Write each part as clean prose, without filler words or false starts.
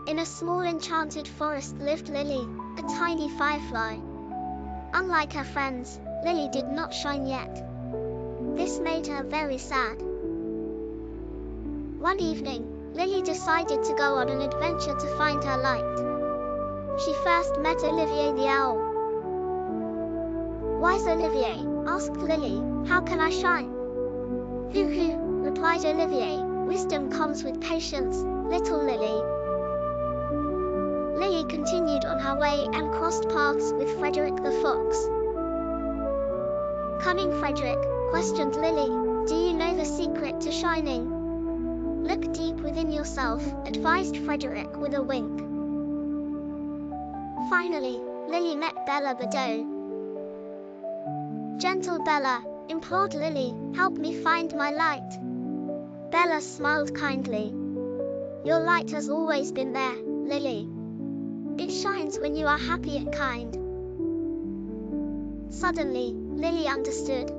In a small enchanted forest lived Lili, a tiny firefly. Unlike her friends, Lili did not shine yet. This made her very sad. One evening, Lili decided to go on an adventure to find her light. She first met Olivier the owl. "Wise Olivier," asked Lili, "how can I shine?" "Hoo," replied Olivier, "wisdom comes with patience, little Lili." Lili continued on her way and crossed paths with Frederick the fox. Cunning Frederick questioned Lili, "Do you know the secret to shining?" "Look deep within yourself," advised Frederick with a wink. Finally, Lili met Bella the doe. "Gentle Bella," implored Lili, "help me find my light." Bella smiled kindly. "Your light has always been there, Lili. It shines when you are happy and kind." Suddenly, Lili understood.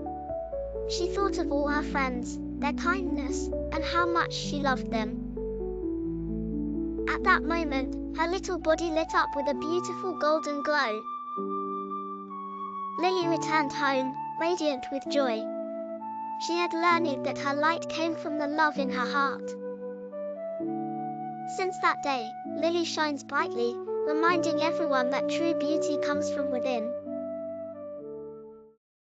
She thought of all her friends, their kindness, and how much she loved them. At that moment, her little body lit up with a beautiful golden glow. Lili returned home, radiant with joy. She had learned that her light came from the love in her heart. Since that day, Lili shines brightly, reminding everyone that true beauty comes from within.